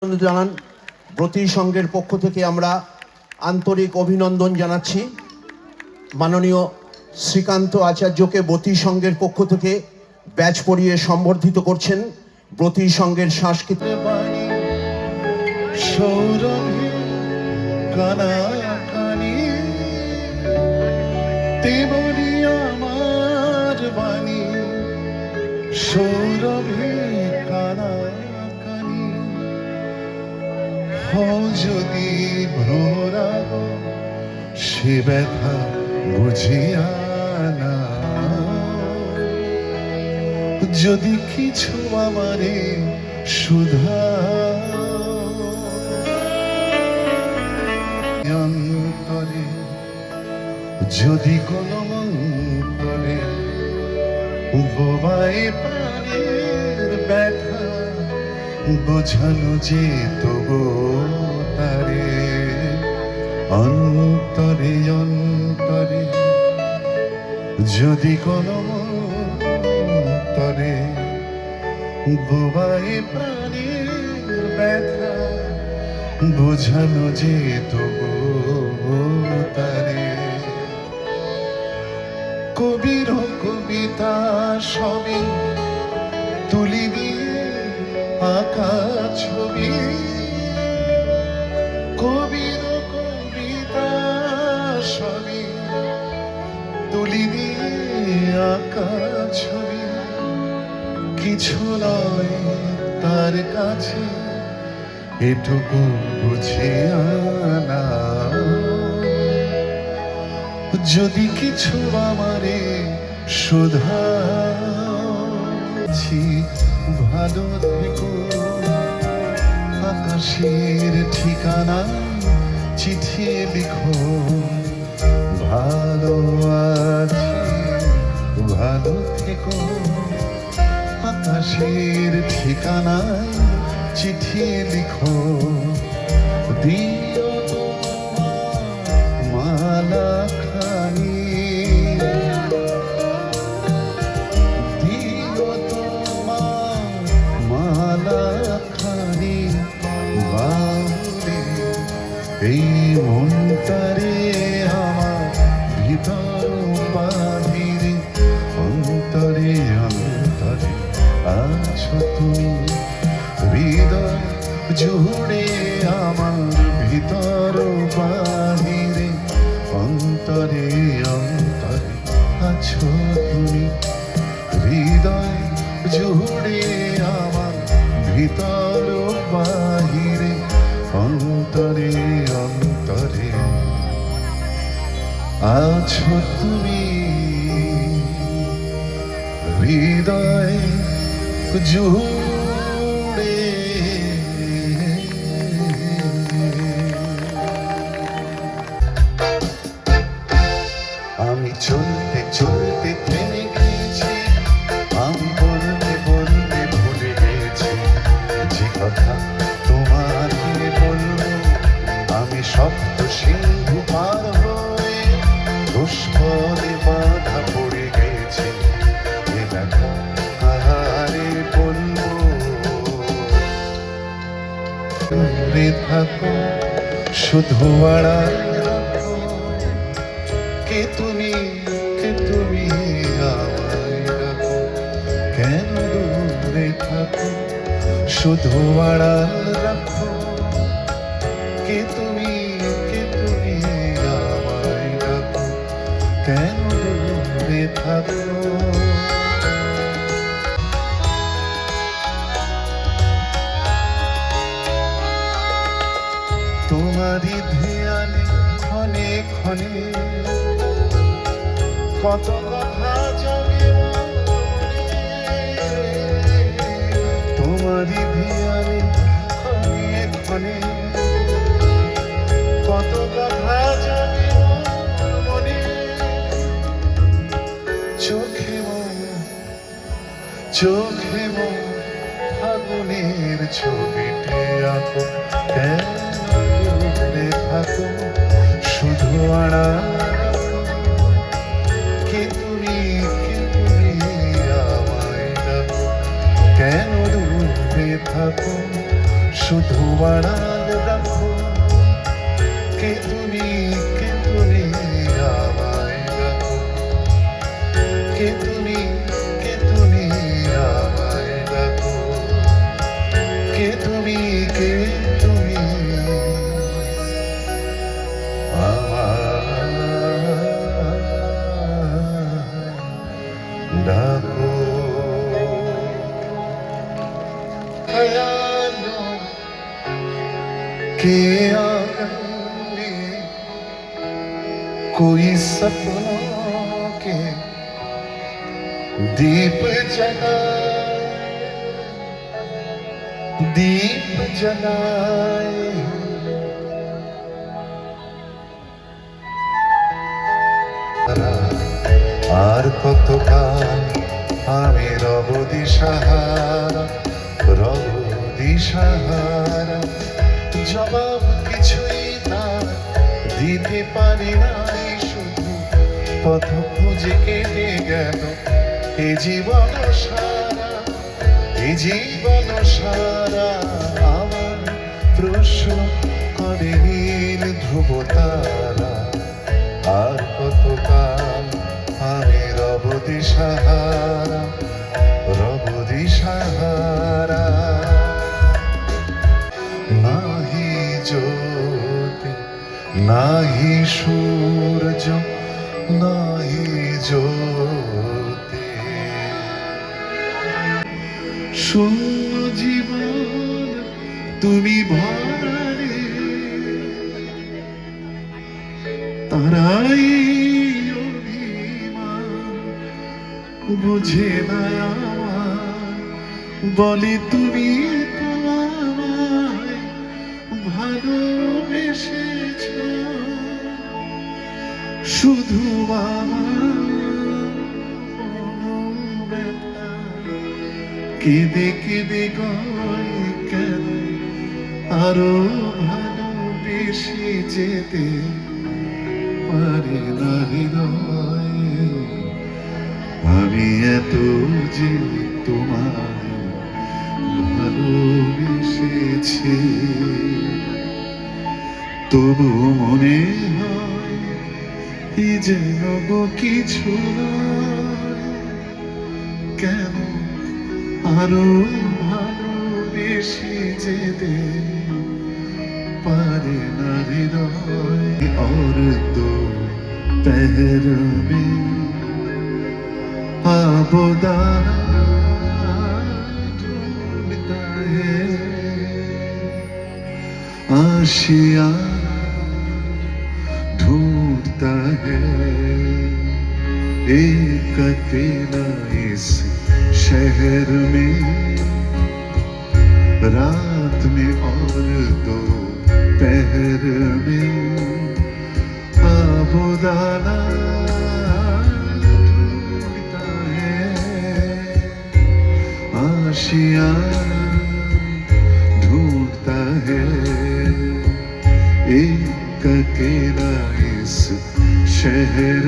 জানান ব্রতী সংঘের পক্ষ থেকে আমরা আন্তরিক অভিনন্দন জানাচ্ছি। মাননীয় শ্রীকান্ত আচার্যকে ব্রতী সংঘের পক্ষ থেকে ব্যাচ পরিয়ে সম্বর্ধিত করছেন ব্রতী সংঘের সাংস্কৃতিক সৌরভে কানাকানি তেমনি আমার বাণী সৌরভে কানাকানি যদি ভ্রমরাগ সে ব্যথা বুঝিয়া না যদি কিছু আমারে সুধা অন্তরে যদি কোনো মন্তরে বোবায় প্রাণের ব্যথা বোঝানো যে তবু তারে অন্তরে অন্তরে যদি কোনো মন্তরে বোবায় প্রাণের ব্যথা বোঝানো যে তবু তারে কবির কবিতা সবে তুলি দিয়ে আঁকা ছবি কবির কবিতা সবে তুলি দিয়ে আঁকা ছবি কিছু নয় তার কাছে এটুকু বুঝিয়া না যদি কিছু আমারে শুধাছি ভালো থেকো আকাশের ঠিকানা চিঠি লিখো ভালো আছি ভালো থেকো আকাশের ঠিকানায় চিঠি লিখো দিও মালা খানি দিও তোমার মালা খানি বাউলে এই মনটারে আমার ভিতর বাহিরে অন্তরে অন্তরে আছো তুমি হৃদয় জুড়ে আমার ভিতর বাহিরে অন্তরে অন্তরে আছো তুমি হৃদয় জুড়ে আমার ভিতর বাহিরে অন্তরে অন্তরে আছো তুমি হৃদয় জুড়ে আমি চলতে চলতে থেমে গেছি আমি বলতে বলতে ভুলে গেছি যে কথা তোমাকে বলবো আমি শব্দ সিন্ধু পার হয়ে পুষ্করে বাধা পড়ে গেছি এ দেখা আহারে বলবো দূরে থাকো শুধু আড়াল কে তুমি আমায় রাখো কেন দূরে থাকো শুধু আড়াল রাখো কে তুমি আমায় রাখো কেন দূরে থাকো তোমারই ধ্যানে ক্ষণে ক্ষণে কত কথা জাগে তোমারই ধ্যানে ক্ষণে ক্ষণে কত কথা জাগে মনে চোখে মন ফাগুনের ছবিতে আঁকো কেন দূরে থাকো শুধু আড়াল কে তুমি আমায় ডাকো কেন দূরে থাকো শুধু আড়াল রাখো কে তুমি আমায় রাখো কে তুমি আমায় রাখো কে তুমি ডাকো खयालों के आंगन में कोई सपनों के दीप जलाए আর কত কাল আমি রব দিশাহারা জবাব কিছুই না দিতে পারি নাই শুধু পথ খুঁজে কেটে গেল এ জীবন সারা আমার প্রশ্ন করে নীল ধ্রুব তারা আর কত কাল আমি রব দিশাহারা নাহি জ্যোতি নাহি সূর্য নাহি জ্যোতি শূন্য জীবন তুমি ভরালে তারাই অভিমান বুঝে না বলে তুমি তো আমায় ভালোবেসেছ শুধু কেঁদে কেঁদে গয় কেন আরো ভালোবেসে যেতে পারে না হৃদয় আমি এত যে তোমায় ভালোবেসেছি তবু মনে হয় এই যেন কিছু নয় কেন আরো ভালোবেসে যেতে পারে না হৃদয় और दो पहर में आबोदाना ढूंढता है आशियाना ढूंढता है एक अकेला इस शहर में रात में और दो पहर में आबोदाना ढूंढता है आशियाना ढूंढता है एक अकेला इस शहर